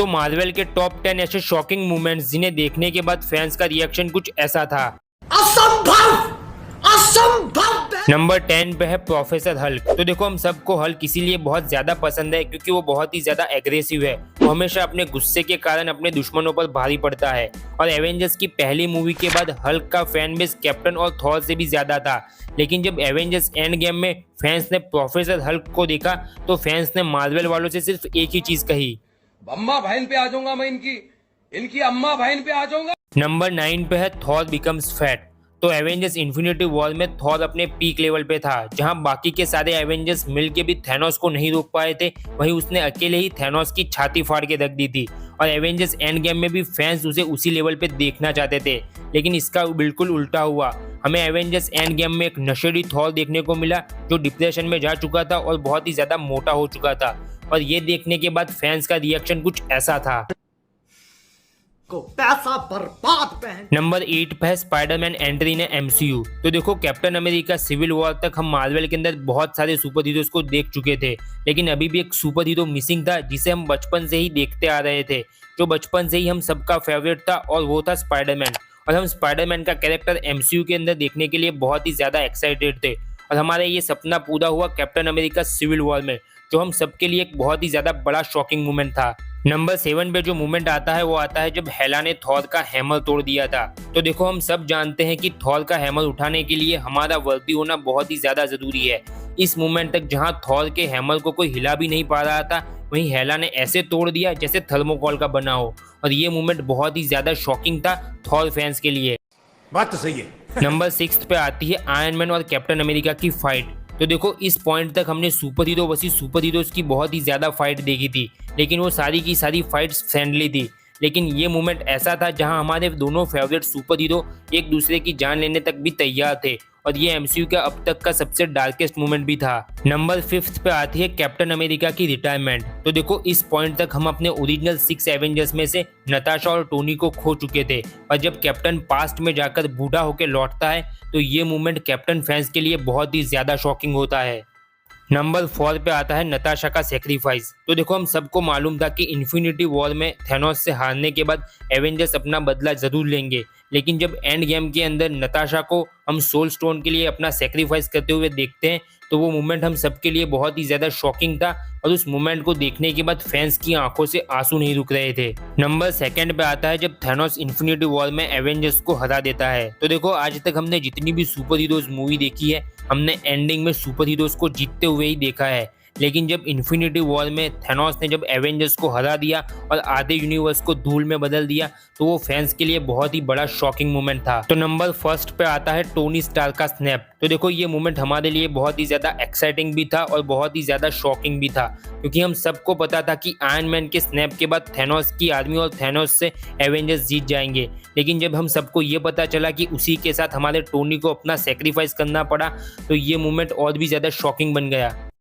तो मार्वल के टॉप 10 ऐसे शॉकिंग मोमेंट्स जिन्हें देखने के बाद फैंस का रिएक्शन कुछ ऐसा था। असंभव, असंभव। नंबर 10 पे है प्रोफेसर हल्क। तो देखो हम सबको हल्क इसीलिए बहुत ज्यादा पसंद है क्योंकि वो बहुत ही ज्यादा एग्रेसिव है। वो हमेशा अपने गुस्से के कारण अपने दुश्मनों पर भारी पड़ता है और एवेंजर्स की पहली मूवी के बाद हल्क का फैन बेस कैप्टन और थॉर से भी ज्यादा था। लेकिन जब एवेंजर्स एंड गेम में फैंस ने प्रोफेसर हल्क को देखा तो फैंस ने मार्वल वालों से सिर्फ एक ही चीज कही, अम्मा बहन पे आ जाऊंगा मैं, इनकी अम्मा बहन पे आ जाऊंगा। नंबर 9 पे है थॉर बिकम्स फैट। तो एवेंजर्स इन्फिनिटी वॉर में थॉर अपने पीक लेवल पे था, जहां बाकी के सारे एवेंजर्स मिलके भी थैनोस को नहीं रोक पाए थे। वहीं उसने अकेले ही थैनोस की छाती फाड़ के रख दी थी और एवेंजर्स एंड गेम में भी फैंस उसे उसी लेवल पे देखना चाहते थे। लेकिन इसका बिल्कुल उल्टा हुआ। हमें एवेंजर्स एंड गेम में एक नशेड़ी थॉर देखने को मिला जो डिप्रेशन में जा चुका था और बहुत ही ज्यादा मोटा हो चुका था। और ये देखने के बाद फैंस का रिएक्शन कुछ ऐसा था। को पैसा बर्बाद पहन। नंबर 8 पे है स्पाइडरमैन एंट्री ने एमसीयू। तो देखो कैप्टन अमेरिका सिविल वॉर तक हम मार्वल के अंदर बहुत सारे सुपर हीरोज को देख चुके थे, लेकिन अभी भी एक सुपर हीरो मिसिंग था जिसे हम बचपन से ही देखते आ रहे थे, जो बचपन से ही हम सबका फेवरेट था और वो था स्पाइडरमैन। और हम स्पाइडरमैन का कैरेक्टर एमसीयू के अंदर देखने के लिए बहुत ही ज्यादा एक्साइटेड थे और हमारा ये सपना पूरा हुआ कैप्टन अमेरिका सिविल वॉर में, जो हम सबके लिए एक बहुत ही ज्यादा बड़ा शॉकिंग मोमेंट था। नंबर 7 पे जो मोमेंट आता है वो आता है जब हेला ने थॉर का हैमर तोड़ दिया था। तो देखो हम सब जानते हैं कि थॉर का हैमर उठाने के लिए हमारा वर्दी होना बहुत ही ज्यादा जरूरी है। इस मोमेंट तक जहां थॉर के हैमर को कोई हिला भी नहीं पा रहा था, वहीं हेला ने ऐसे तोड़ दिया जैसे थर्मोकॉल का बना हो। और ये मोमेंट बहुत ही ज्यादा शॉकिंग था थॉर फैंस के लिए। बात तो सही है। नंबर 6 पे आती है आयरन मैन और कैप्टन अमेरिका की फाइट। तो देखो इस पॉइंट तक हमने super hero versus super heroes की बहुत ही ज्यादा फाइट देखी थी, लेकिन वो सारी की सारी फाइट्स फ्रेंडली थी। लेकिन ये मोमेंट ऐसा था जहां हमारे दोनों फेवरेट सुपर हीरो एक दूसरे की जान लेने तक भी तैयार थे और ये एमसीयू का अब तक का सबसे डार्केस्ट मोमेंट भी था। नंबर 5 पे आती है कैप्टन अमेरिका की रिटायरमेंट। तो देखो इस पॉइंट तक हम अपने ओरिजिनल 6 एवेंजर्स में से नताशा और टोनी को खो चुके थे और जब कैप्टन पास्ट में जाकर बूढ़ा होकर लौटता है तो ये मोमेंट कैप्टन फैंस के लिए बहुत ही ज्यादा शॉकिंग होता है। नंबर 4 पे आता है नताशा का सेक्रीफाइस। तो देखो हम सबको मालूम था कि इन्फिनिटी वॉर में थैनोस से हारने के बाद एवेंजर्स अपना बदला जरूर लेंगे, लेकिन जब एंड गेम के अंदर नताशा को हम सोल स्टोन के लिए अपना सेक्रीफाइस करते हुए देखते हैं तो वो मोमेंट हम सबके लिए बहुत ही ज्यादा शॉकिंग था और उस मोमेंट को देखने के बाद फैंस की आंखों से आंसू नहीं रुक रहे थे। नंबर 2 पे आता है जब थैनोस इन्फिनिटी वॉर में एवेंजर्स को हरा देता है। तो देखो आज तक हमने जितनी भी सुपर हीरोज मूवी देखी है हमने एंडिंग में सुपर हीरोज को जीतते हुए ही देखा है, लेकिन जब इन्फिनिटी वॉर में थैनोस ने जब एवेंजर्स को हरा दिया और आधे यूनिवर्स को धूल में बदल दिया तो वो फैंस के लिए बहुत ही बड़ा शॉकिंग मोमेंट था। तो नंबर 1 पे आता है टोनी स्टार्क का स्नैप। तो देखो ये मोमेंट हमारे लिए बहुत ही ज्यादा एक्साइटिंग भी था और बहुत ही ज्यादा शॉकिंग भी था, क्योंकि हम सबको पता था कि आयरन मैन के स्नैप के बाद थैनोस की आर्मी और थैनोस से एवेंजर्स जीत जाएंगे। लेकिन जब हम सबको ये पता चला कि उसी के साथ हमारे टोनी को अपना सेक्रीफाइस करना पड़ा तो ये मोमेंट और भी ज्यादा शॉकिंग बन गया।